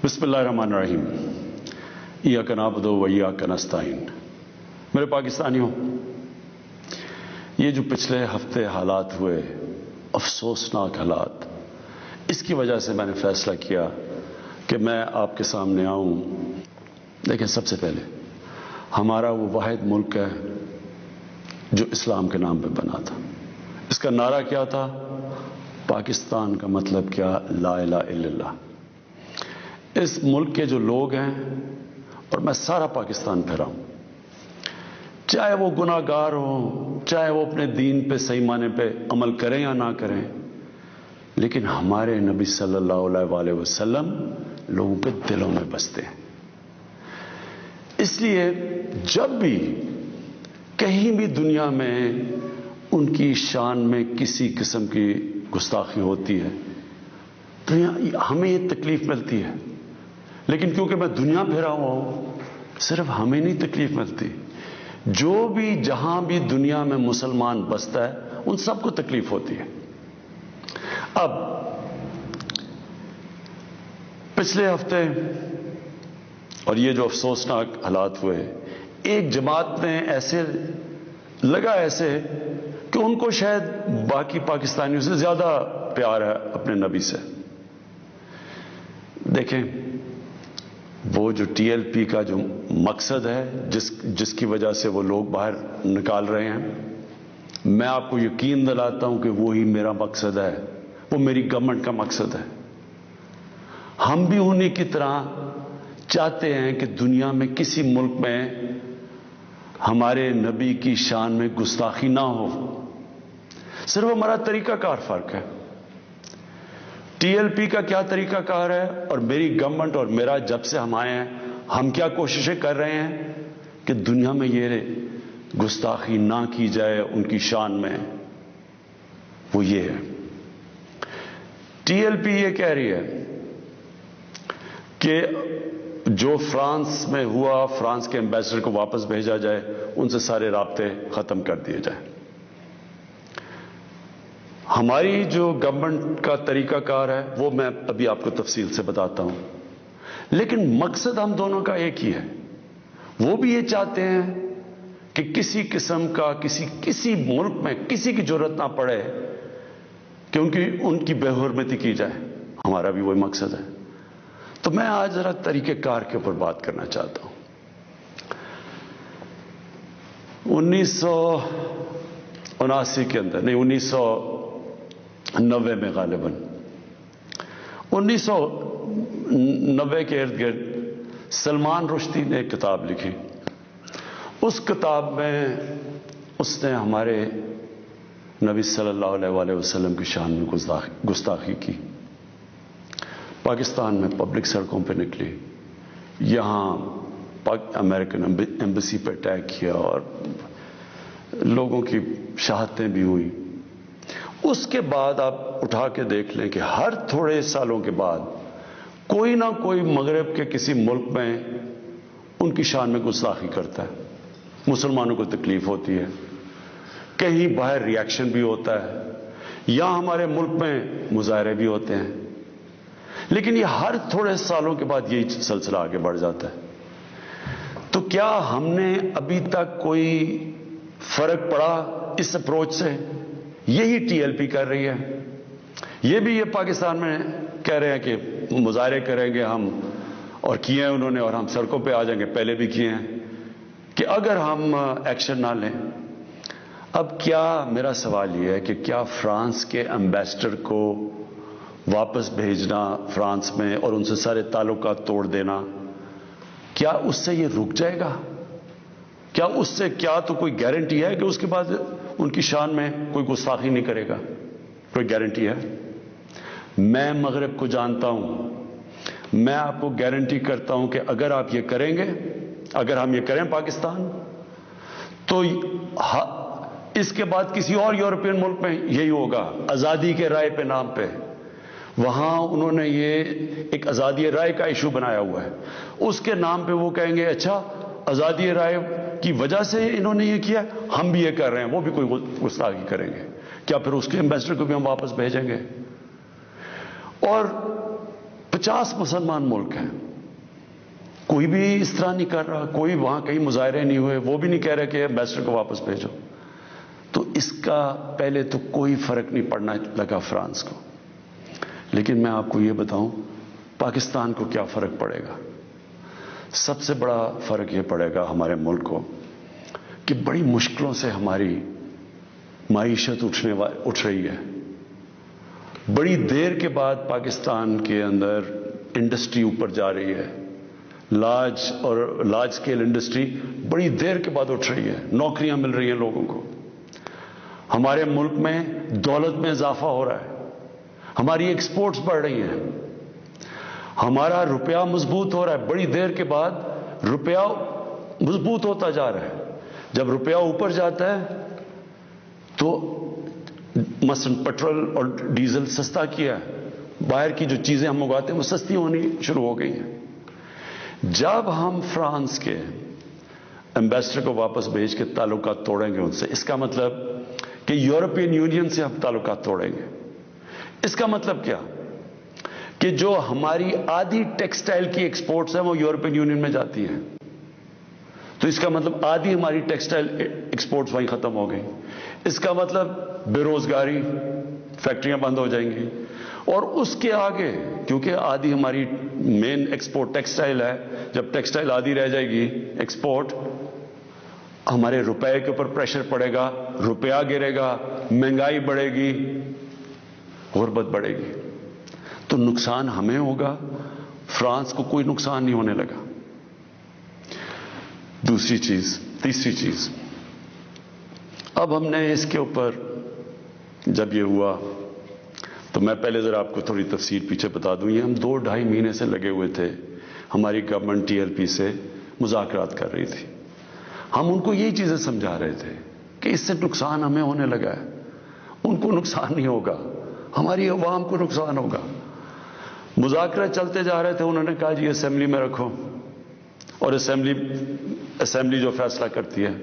बिस्मिल्लाहिर्रहमानिर्रहीम। इय्याका नअबुदु व इय्याका नस्तईन। मेरे पाकिस्तानियों, ये जो पिछले हफ्ते हालात हुए, अफसोसनाक हालात, इसकी वजह से मैंने फैसला किया कि मैं आपके सामने आऊं। देखिए, सबसे पहले हमारा वो वाहिद मुल्क है जो इस्लाम के नाम पे बना था। इसका नारा क्या था? पाकिस्तान का मतलब क्या? ला इलाहा इल्लल्लाह। इस मुल्क के जो लोग हैं, और मैं सारा पाकिस्तान फिरा हूं, चाहे वो गुनाहगार हो, चाहे वो अपने दीन पे सही माने पे अमल करें या ना करें, लेकिन हमारे नबी सल्लल्लाहु अलैहि वसल्लम लोगों के दिलों में बसते हैं। इसलिए जब भी कहीं भी दुनिया में उनकी शान में किसी किस्म की गुस्ताखी होती है तो हमें ये तकलीफ मिलती है। लेकिन क्योंकि मैं दुनिया फिरा हुआ हूं, सिर्फ हमें नहीं तकलीफ मिलती, जो भी जहां भी दुनिया में मुसलमान बसता है उन सबको तकलीफ होती है। अब पिछले हफ्ते और ये जो अफसोसनाक हालात हुए, एक जमात ने ऐसे कि उनको शायद बाकी पाकिस्तानियों से ज्यादा प्यार है अपने नबी से। देखें, वो जो टीएलपी का जो मकसद है, जिसकी वजह से वो लोग बाहर निकाल रहे हैं, मैं आपको यकीन दिलाता हूं कि वो ही मेरा मकसद है, वो मेरी गवर्नमेंट का मकसद है। हम भी उन्हीं की तरह चाहते हैं कि दुनिया में किसी मुल्क में हमारे नबी की शान में गुस्ताखी ना हो। सिर्फ हमारा तरीकाकार फर्क है। टीएलपी का क्या तरीकाकार है और मेरी गवर्नमेंट और मेरा जब से हम आए हैं, हम क्या कोशिशें कर रहे हैं कि दुनिया में ये गुस्ताखी ना की जाए उनकी शान में, वो ये है। टीएलपी ये कह रही है कि जो फ्रांस में हुआ, फ्रांस के एम्बेसडर को वापस भेजा जाए, उनसे सारे राब्ते खत्म कर दिए जाए। हमारी जो गवर्नमेंट का तरीकाकार है वो मैं अभी आपको तफसील से बताता हूं, लेकिन मकसद हम दोनों का एक ही है। वो भी ये चाहते हैं कि किसी किस्म का किसी मुल्क में किसी की जरूरत ना पड़े कि उनकी बेहुरमती की जाए। हमारा भी वही मकसद है। तो मैं आज जरा तरीकेकार के ऊपर बात करना चाहता हूं। 1979 के अंदर, नहीं 1990 में, गालिबन 1990 के इर्द गिर्द सलमान रुश्दी ने एक किताब लिखी। उस किताब में उसने हमारे नबी सल्लल्लाहु अलैहि वसल्लम की शान में गुस्ताखी की। पाकिस्तान में पब्लिक सड़कों पर निकली, यहां अमेरिकन एम्बेसी पर अटैक किया और लोगों की शहादतें भी हुई। उसके बाद आप उठा के देख लें कि हर थोड़े सालों के बाद कोई ना कोई मगरब के किसी मुल्क में उनकी शान में गुस्ताखी करता है। मुसलमानों को तकलीफ होती है, कहीं बाहर रिएक्शन भी होता है, या हमारे मुल्क में मुजाहरे भी होते हैं। लेकिन ये हर थोड़े सालों के बाद यही सिलसिला आगे बढ़ जाता है। तो क्या हमने अभी तक कोई फर्क पड़ा इस अप्रोच से? यही टीएलपी कर रही है। ये पाकिस्तान में कह रहे हैं कि मुजाहरे करेंगे हम, और किए हैं उन्होंने, और हम सड़कों पे आ जाएंगे, पहले भी किए हैं, कि अगर हम एक्शन ना लें। अब क्या, मेरा सवाल यह है कि क्या फ्रांस के एम्बेसडर को वापस भेजना फ्रांस में और उनसे सारे ताल्लुकात तोड़ देना, क्या उससे ये रुक जाएगा? क्या उससे तो कोई गारंटी है कि उसके बाद उनकी शान में कोई गुस्ताखी नहीं करेगा? कोई गारंटी है? मैं मगरब को जानता हूं। मैं आपको गारंटी करता हूं कि अगर आप ये करेंगे, अगर हम ये करें पाकिस्तान, तो इसके बाद किसी और यूरोपियन मुल्क में यही होगा। आजादी के राय पे नाम पे वहां उन्होंने ये एक आजादी राय का इशू बनाया हुआ है। उसके नाम पे वो कहेंगे, अच्छा आजादी राय की वजह से इन्होंने ये किया, हम भी ये कर रहे हैं, वो भी कोई गुस्ताखी करेंगे। क्या फिर उसके एम्बेसडर को भी हम वापस भेजेंगे? और 50 मुसलमान मुल्क हैं, कोई भी इस तरह नहीं कर रहा, कोई वहां कहीं मुजाहरे नहीं हुए, वो भी नहीं कह रहे कि एम्बेसडर को वापस भेजो। तो इसका पहले तो कोई फर्क नहीं पड़ना लगा फ्रांस को। लेकिन मैं आपको ये बताऊं, पाकिस्तान को क्या फर्क पड़ेगा? सबसे बड़ा फर्क ये पड़ेगा हमारे मुल्क को कि बड़ी मुश्किलों से हमारी माईशत उठ रही है। बड़ी देर के बाद पाकिस्तान के अंदर इंडस्ट्री ऊपर जा रही है, लार्ज स्केल इंडस्ट्री बड़ी देर के बाद उठ रही है, नौकरियां मिल रही हैं लोगों को, हमारे मुल्क में दौलत में इजाफा हो रहा है, हमारी एक्सपोर्ट्स बढ़ रही हैं, हमारा रुपया मजबूत हो रहा है। बड़ी देर के बाद रुपया मजबूत होता जा रहा है। जब रुपया ऊपर जाता है तो मसलन पेट्रोल और डीजल सस्ता किया है, बाहर की जो चीजें हम उगाते हैं वो सस्ती होनी शुरू हो गई हैं। जब हम फ्रांस के एम्बेसडर को वापस भेज के ताल्लुकात तोड़ेंगे उनसे, इसका मतलब कि यूरोपियन यूनियन से हम ताल्लुकात तोड़ेंगे। इसका मतलब क्या कि जो हमारी आधी टेक्सटाइल की एक्सपोर्ट्स हैं वो यूरोपियन यूनियन में जाती हैं, तो इसका मतलब आधी हमारी टेक्सटाइल एक्सपोर्ट्स वहीं खत्म हो गई। इसका मतलब बेरोजगारी, फैक्ट्रियां बंद हो जाएंगी। और उसके आगे, क्योंकि आधी हमारी मेन एक्सपोर्ट टेक्सटाइल है, जब टेक्सटाइल आधी रह जाएगी एक्सपोर्ट, हमारे रुपए के ऊपर प्रेशर पड़ेगा, रुपया गिरेगा, महंगाई बढ़ेगी, गुर्बत बढ़ेगी। तो नुकसान हमें होगा, फ्रांस को कोई नुकसान नहीं होने लगा। तीसरी चीज, अब हमने इसके ऊपर जब ये हुआ तो मैं पहले जरा आपको थोड़ी तफसील पीछे बता दूं। ये हम 2-2.5 महीने से लगे हुए थे, हमारी गवर्नमेंट TLP से मुज़ाकरात कर रही थी। हम उनको यही चीजें समझा रहे थे कि इससे नुकसान हमें होने लगा है, उनको नुकसान नहीं होगा, हमारी अवाम को नुकसान होगा। मुज़ाकरा चलते जा रहे थे, उन्होंने कहा जी असेंबली में रखो, और असेंबली जो फैसला करती है,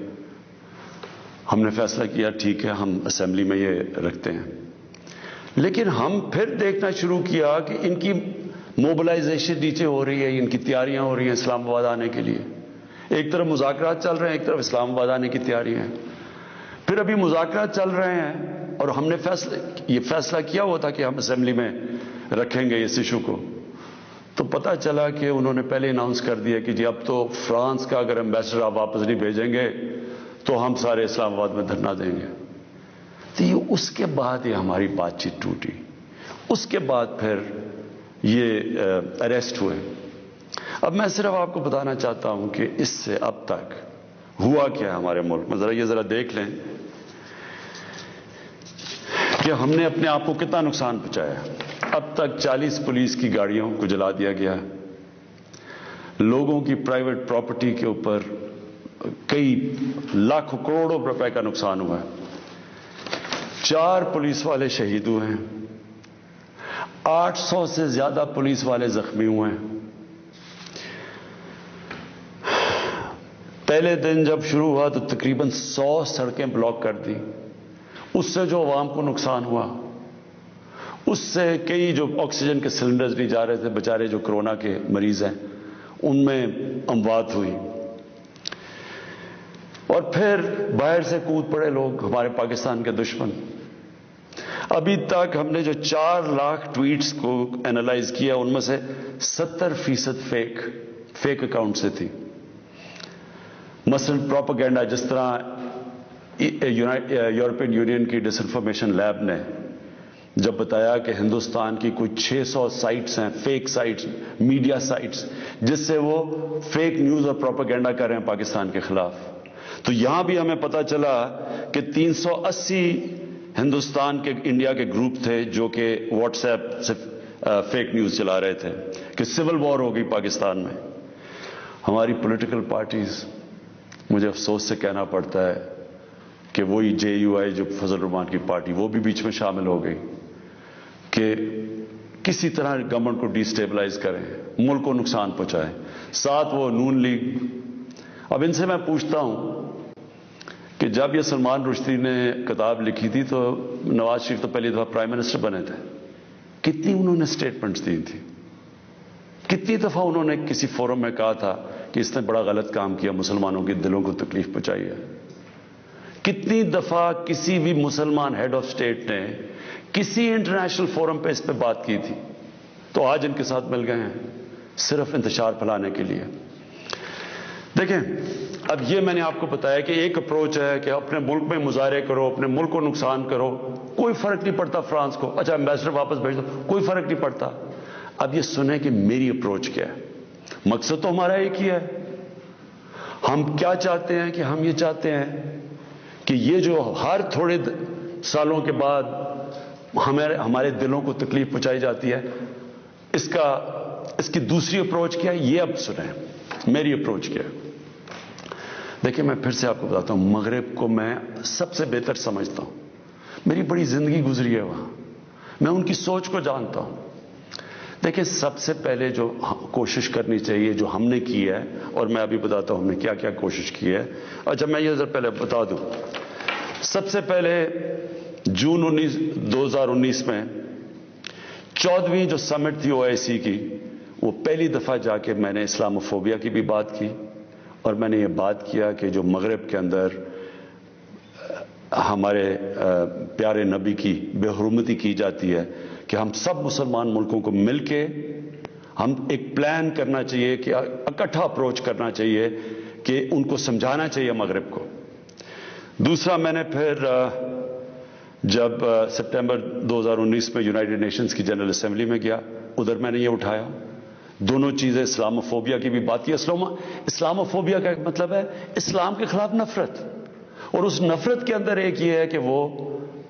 हमने फैसला किया ठीक है हम असेंबली में ये रखते हैं। लेकिन हम फिर देखना शुरू किया कि इनकी मोबिलाइजेशन नीचे हो रही है, इनकी तैयारियां हो रही हैं इस्लामाबाद आने के लिए। एक तरफ मुज़ाकरात चल रहे हैं, एक तरफ इस्लामाबाद आने की तैयारियां हैं। फिर अभी मुज़ाकरात चल रहे हैं और हमने ये फैसला किया हुआ था कि हम असेंबली में रखेंगे इस इशू को। तो पता चला कि उन्होंने पहले अनाउंस कर दिया कि जी अब तो फ्रांस का अगर एम्बेसडर आप वापस नहीं भेजेंगे तो हम सारे इस्लामाबाद में धरना देंगे। तो ये उसके बाद ये हमारी बातचीत टूटी। उसके बाद फिर ये अरेस्ट हुए। अब मैं सिर्फ आपको बताना चाहता हूं कि इससे अब तक हुआ क्या है हमारे मुल्क में। जरा देख लें कि हमने अपने आप को कितना नुकसान पहुंचाया। अब तक 40 पुलिस की गाड़ियों को जला दिया गया, लोगों की प्राइवेट प्रॉपर्टी के ऊपर कई लाखों करोड़ों रुपए का नुकसान हुआ है, 4 पुलिस वाले शहीद हुए हैं, 800 से ज्यादा पुलिस वाले जख्मी हुए हैं। पहले दिन जब शुरू हुआ तो तकरीबन 100 सड़कें ब्लॉक कर दी। उससे जो आवाम को नुकसान हुआ, उससे कई जो ऑक्सीजन के सिलेंडर्स नहीं जा रहे थे, बेचारे जो कोरोना के मरीज हैं, उनमें अमवात हुई। और फिर बाहर से कूद पड़े लोग, हमारे पाकिस्तान के दुश्मन। अभी तक हमने जो 4 लाख ट्वीट्स को एनालाइज किया, उनमें से 70% फेक अकाउंट से थी। मसलन प्रोपेगेंडा, जिस तरह यूरोपियन यूनियन की डिसइंफॉर्मेशन लैब ने जब बताया कि हिंदुस्तान की कुछ 600 साइट्स हैं, फेक साइट्स, मीडिया साइट्स, जिससे वो फेक न्यूज और प्रोपेगेंडा कर रहे हैं पाकिस्तान के खिलाफ। तो यहां भी हमें पता चला कि 380 हिंदुस्तान के, इंडिया के ग्रुप थे जो कि व्हाट्सएप से फेक न्यूज चला रहे थे कि सिविल वॉर हो गई पाकिस्तान में। हमारी पॉलिटिकल पार्टीज, मुझे अफसोस से कहना पड़ता है कि वही JUI जो फजल रहमान की पार्टी, वो भी बीच में शामिल हो गई कि किसी तरह गवर्नमेंट को डिस्टेबलाइज करें, मुल्क को नुकसान पहुंचाएं। साथ वो नून लीग। अब इनसे मैं पूछता हूं कि जब ये सलमान रुश्दी ने किताब लिखी थी तो नवाज शरीफ तो पहली दफा प्राइम मिनिस्टर बने थे, कितनी उन्होंने स्टेटमेंट्स दी थी, کتنی دفعہ انہوں نے کسی فورم میں کہا تھا کہ اس نے بڑا غلط کام کیا، مسلمانوں کے دلوں کو تکلیف پہنچائی ہے. کتنی دفعہ کسی بھی مسلمان ہیڈ آف اسٹیٹ نے کسی انٹرنیشنل فورم پہ اس پہ بات کی تھی، تو آج ان کے ساتھ مل گئے ہیں صرف انتشار پھیلانے کے لیے. دیکھیں، اب یہ میں نے آپ کو بتایا کہ ایک اپروچ ہے کہ اپنے ملک میں مظاہرے کرو، اپنے ملک کو نقصان کرو، کوئی فرق نہیں پڑتا فرانس کو، اچھا ایمبیسڈر واپس بھیج دو، کوئی فرق نہیں پڑتا. اب یہ سنیں کہ میری اپروچ کیا ہے. مقصد تو ہمارا ایک ہی ہے. ہم کیا چاہتے ہیں کہ ہم یہ چاہتے ہیں کہ یہ جو ہر تھوڑے سالوں کے بعد ہمارے دلوں کو تکلیف پہنچائی جاتی ہے، اس کی دوسری اپروچ کیا ہے، یہ اب سنیں میری اپروچ کیا ہے. دیکھیں، میں پھر سے آپ کو بتاتا ہوں، مغرب کو میں سب سے بہتر سمجھتا ہوں. میری بڑی زندگی گزری ہے وہاں، میں ان کی سوچ کو جانتا ہوں. دیکھیں، سب سے پہلے جو کوشش کرنی چاہیے، جو ہم نے کی ہے، اور میں ابھی بتاتا ہوں ہم نے کیا کیا کوشش کی ہے. اچھا، میں یہ پہلے بتا دوں، سب سے پہلے جون 2019 میں 14ویں جو سمٹ تھی OIC کی، وہ پہلی دفعہ جا کے میں نے اسلاموفوبیا کی بھی بات کی، اور میں نے یہ بات کیا کہ جو مغرب کے اندر ہمارے پیارے نبی کی بے حرمتی کی جاتی ہے، کہ ہم سب مسلمان ملکوں کو مل کے ہم ایک پلان کرنا چاہیے، کہ اکٹھا اپروچ کرنا چاہیے، کہ ان کو سمجھانا چاہیے مغرب کو. دوسرا، میں نے پھر جب سپٹمبر 2019 میں یونائٹڈ نیشنز کی جنرل اسمبلی میں گیا، ادھر میں نے یہ اٹھایا، دونوں چیزیں، اسلاموفوبیا کی بھی بات کی. اسلاموفوبیا کا ایک مطلب ہے اسلام کے خلاف نفرت، اور اس نفرت کے اندر ایک یہ ہے کہ وہ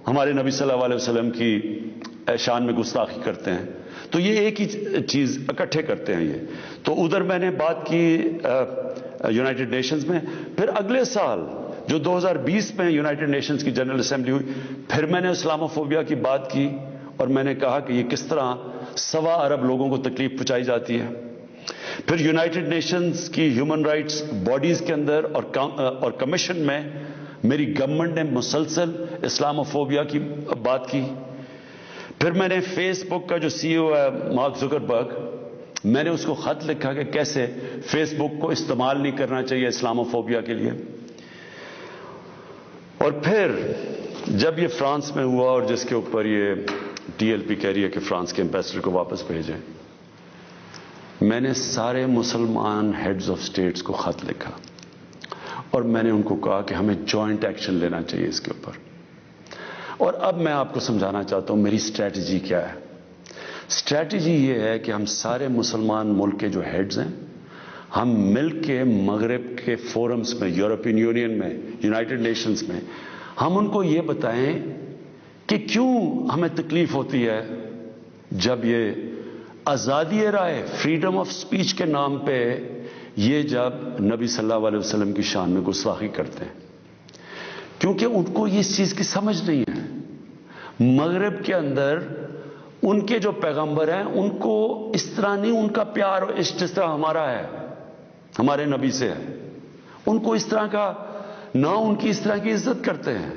ہمارے نبی صلی اللہ علیہ وسلم کی شان میں گستاخی کرتے ہیں. تو یہ ایک ہی چیز اکٹھے کرتے ہیں یہ. تو ادھر میں نے بات کی یونائٹڈ نیشنز میں. پھر اگلے سال جو 2020 میں یونائٹڈ نیشنز کی جنرل اسمبلی ہوئی، پھر میں نے اسلاموفوبیا کی بات کی، اور میں نے کہا کہ یہ کس طرح 1.25 ارب لوگوں کو تکلیف پہنچائی جاتی ہے. پھر یونائٹڈ نیشنز کی ہیومن رائٹس باڈیز کے اندر اور کمیشن میں میری گورنمنٹ نے مسلسل اسلاموفوبیا کی بات کی. پھر میں نے فیس بک کا جو CEO ہے مارک زکربرگ، میں نے اس کو خط لکھا کہ کیسے فیس بک کو استعمال نہیں کرنا چاہیے اسلاموفوبیا کے لیے. اور پھر جب یہ فرانس میں ہوا، اور جس کے اوپر یہ TLP کہہ رہی ہے کہ فرانس کے ایمبیسڈر کو واپس بھیجیں، میں نے سارے مسلمان ہیڈز آف سٹیٹس کو خط لکھا، اور میں نے ان کو کہا کہ ہمیں جوائنٹ ایکشن لینا چاہیے اس کے اوپر. اور اب میں آپ کو سمجھانا چاہتا ہوں میری اسٹریٹجی کیا ہے. اسٹریٹجی یہ ہے کہ ہم سارے مسلمان ملک کے جو ہیڈز ہیں، ہم مل کے مغرب کے فورمز میں، یورپین یونین میں، یونائٹڈ نیشنز میں، ہم ان کو یہ بتائیں کہ کیوں ہمیں تکلیف ہوتی ہے جب یہ آزادی رائے، فریڈم آف سپیچ کے نام پہ یہ جب نبی صلی اللہ علیہ وسلم کی شان میں گستاخی کرتے ہیں. کیونکہ ان کو اس چیز کی سمجھ نہیں ہے. مغرب کے اندر ان کے جو پیغمبر ہیں، ان کو اس طرح نہیں، ان کا پیار اور عشق جس طرح ہمارا ہے، ہمارے نبی سے ہے، ان کو اس طرح کا نہ، ان کی اس طرح کی عزت کرتے ہیں.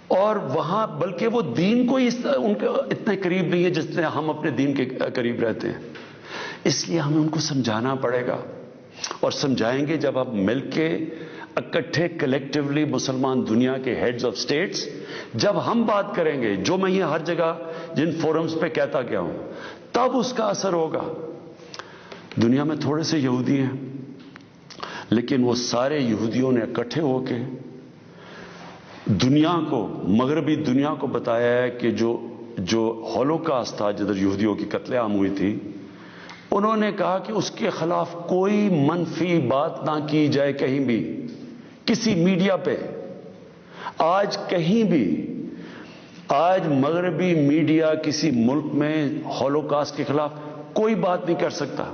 اور وہاں بلکہ وہ دین کو ان کے اتنے قریب نہیں ہے جس طرح ہم اپنے دین کے قریب رہتے ہیں. اس لیے ہمیں ان کو سمجھانا پڑے گا، اور سمجھائیں گے جب ہم مل کے اکٹھے کلیکٹیولی مسلمان دنیا کے ہیڈز آف سٹیٹس جب ہم بات کریں گے، جو میں یہ ہر جگہ جن فورمز پہ کہتا گیا ہوں، تب اس کا اثر ہوگا. دنیا میں تھوڑے سے یہودی ہیں، لیکن وہ سارے یہودیوں نے اکٹھے ہو کے دنیا کو، مغربی دنیا کو بتایا ہے کہ جو ہولوکاسٹ تھا، جدھر یہودیوں کی قتل عام ہوئی تھی، انہوں نے کہا کہ اس کے خلاف کوئی منفی بات نہ کی جائے کہیں بھی، کسی میڈیا پہ. آج کہیں بھی، آج مغربی میڈیا کسی ملک میں ہولوکاسٹ کے خلاف کوئی بات نہیں کر سکتا.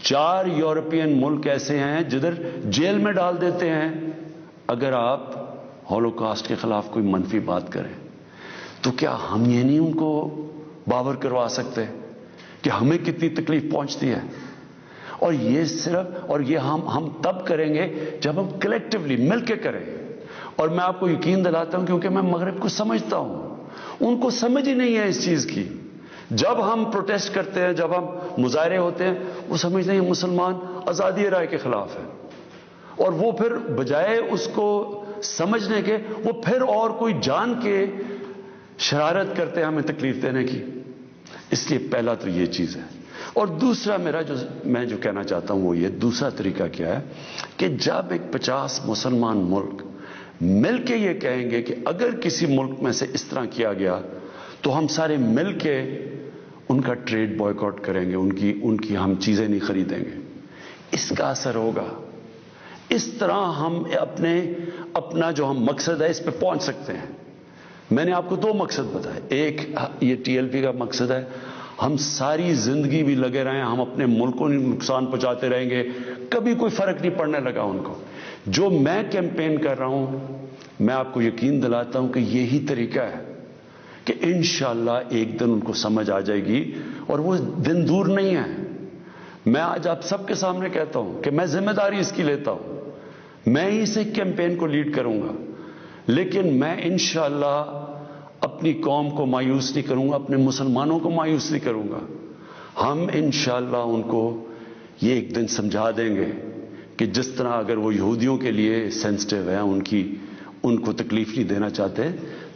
4 یورپین ملک ایسے ہیں جدھر جیل میں ڈال دیتے ہیں اگر آپ ہولوکاسٹ کے خلاف کوئی منفی بات کریں. تو کیا ہم یہ نہیں ان کو باور کروا سکتے کہ ہمیں کتنی تکلیف پہنچتی ہے؟ اور یہ صرف، اور یہ ہم تب کریں گے جب ہم کلیکٹیولی مل کے کریں. اور میں آپ کو یقین دلاتا ہوں، کیونکہ میں مغرب کو سمجھتا ہوں، ان کو سمجھ ہی نہیں ہے اس چیز کی جب ہم پروٹیسٹ کرتے ہیں، جب ہم مظاہرے ہوتے ہیں، وہ سمجھتے ہیں یہ مسلمان آزادی رائے کے خلاف ہے، اور وہ پھر بجائے اس کو سمجھنے کے وہ پھر اور کوئی جان کے شرارت کرتے ہیں ہمیں تکلیف دینے کی۔ اس لیے پہلا تو یہ چیز ہے۔ اور دوسرا میں جو کہنا چاہتا ہوں وہ یہ، دوسرا طریقہ کیا ہے کہ جب ایک 50 مسلمان ملک مل کے یہ کہیں گے کہ اگر کسی ملک میں سے اس طرح کیا گیا تو ہم سارے مل کے ان کا ٹریڈ بوائیکاٹ کریں گے، ان کی ہم چیزیں نہیں خریدیں گے، اس کا اثر ہوگا۔ اس طرح ہم اپنا جو ہم مقصد ہے اس پہ پہنچ سکتے ہیں۔ میں نے آپ کو 2 مقصد بتائے، ایک یہ ٹی ایل پی کا مقصد ہے ہم ساری زندگی بھی لگے رہیں، ہم اپنے ملک کو نقصان پہنچاتے رہیں گے، کبھی کوئی فرق نہیں پڑنے لگا ان کو۔ جو میں کیمپین کر رہا ہوں، میں آپ کو یقین دلاتا ہوں کہ یہی طریقہ ہے کہ انشاءاللہ ایک دن ان کو سمجھ آ جائے گی، اور وہ دن دور نہیں ہے۔ میں آج آپ سب کے سامنے کہتا ہوں کہ میں ذمہ داری اس کی لیتا ہوں، میں ہی اس کیمپین کو لیڈ کروں گا، لیکن میں انشاءاللہ اپنی قوم کو مایوس نہیں کروں گا، اپنے مسلمانوں کو مایوس نہیں کروں گا۔ ہم انشاءاللہ ان کو یہ ایک دن سمجھا دیں گے کہ جس طرح اگر وہ یہودیوں کے لیے سینسٹیو ہیں، ان کو تکلیف نہیں دینا چاہتے،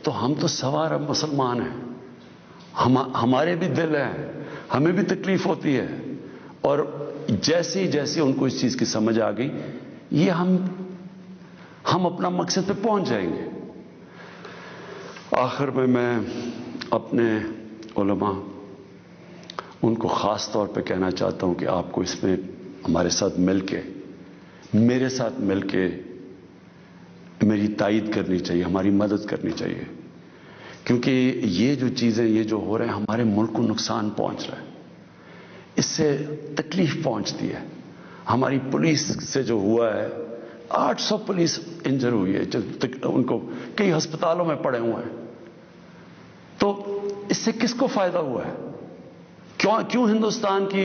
تو ہم تو سوار مسلمان ہیں، ہمارے بھی دل ہیں، ہمیں بھی تکلیف ہوتی ہے، اور جیسے جیسے ان کو اس چیز کی سمجھ آ گئی، یہ ہم اپنا مقصد پہ پہنچ جائیں گے۔ آخر میں اپنے علماء ان کو خاص طور پہ کہنا چاہتا ہوں کہ آپ کو اس میں ہمارے ساتھ مل کے، میرے ساتھ مل کے میری تائید کرنی چاہیے، ہماری مدد کرنی چاہیے، کیونکہ یہ جو چیزیں یہ جو ہو رہے ہیں ہمارے ملک کو نقصان پہنچ رہا ہے، اس سے تکلیف پہنچتی ہے۔ ہماری پولیس سے جو ہوا ہے، 800 پولیس انجر ہوئی ہے، ان کو کئی ہسپتالوں میں پڑے ہوئے ہیں، تو اس سے کس کو فائدہ ہوا ہے؟ کیوں ہندوستان کی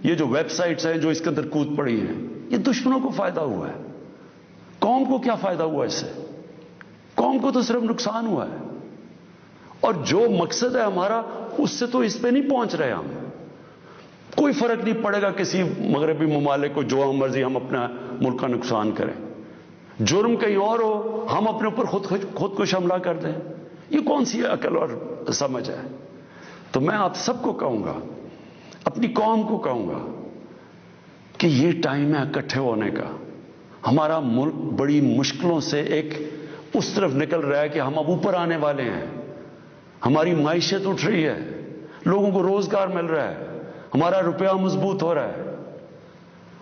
یہ جو ویب سائٹس ہیں جو اس کے اندر کود پڑی ہیں، یہ دشمنوں کو فائدہ ہوا ہے؟ قوم کو کیا فائدہ ہوا اس سے؟ قوم کو تو صرف نقصان ہوا ہے، اور جو مقصد ہے ہمارا اس سے تو اس پہ نہیں پہنچ رہے ہم۔ کوئی فرق نہیں پڑے گا کسی مغربی ممالک کو جو مرضی ہم اپنا ملک کا نقصان کریں، جرم کہیں اور ہو، ہم اپنے اوپر خود کو حملہ کر دیں، یہ کون سی عقل اور سمجھ ہے؟ تو میں آپ سب کو کہوں گا، اپنی قوم کو کہوں گا کہ یہ ٹائم ہے اکٹھے ہونے کا۔ ہمارا ملک بڑی مشکلوں سے ایک اس طرف نکل رہا ہے کہ ہم اب اوپر آنے والے ہیں، ہماری معیشت اٹھ رہی ہے، لوگوں کو روزگار مل رہا ہے، ہمارا روپیہ مضبوط ہو رہا ہے،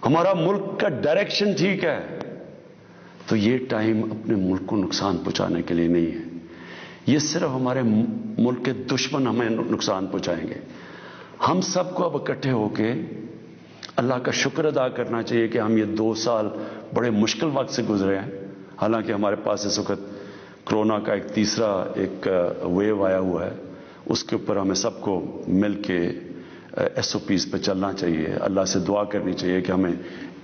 ہمارا ملک کا ڈائریکشن ٹھیک ہے۔ تو یہ ٹائم اپنے ملک کو نقصان پہنچانے کے لیے نہیں ہے، یہ صرف ہمارے ملک کے دشمن ہمیں نقصان پہنچائیں گے۔ ہم سب کو اب اکٹھے ہو کے اللہ کا شکر ادا کرنا چاہیے کہ ہم یہ 2 سال بڑے مشکل وقت سے گزرے ہیں، حالانکہ ہمارے پاس اس وقت کرونا کا ایک تیسرا ویو آیا ہوا ہے، اس کے اوپر ہمیں سب کو مل کے SOPs پہ چلنا چاہیے، اللہ سے دعا کرنی چاہیے کہ ہمیں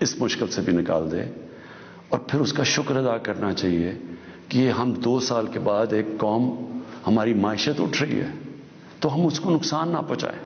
اس مشکل سے بھی نکال دے، اور پھر اس کا شکر ادا کرنا چاہیے کہ ہم 2 سال کے بعد ایک قوم، ہماری معیشت اٹھ رہی ہے، تو ہم اس کو نقصان نہ پہنچائیں۔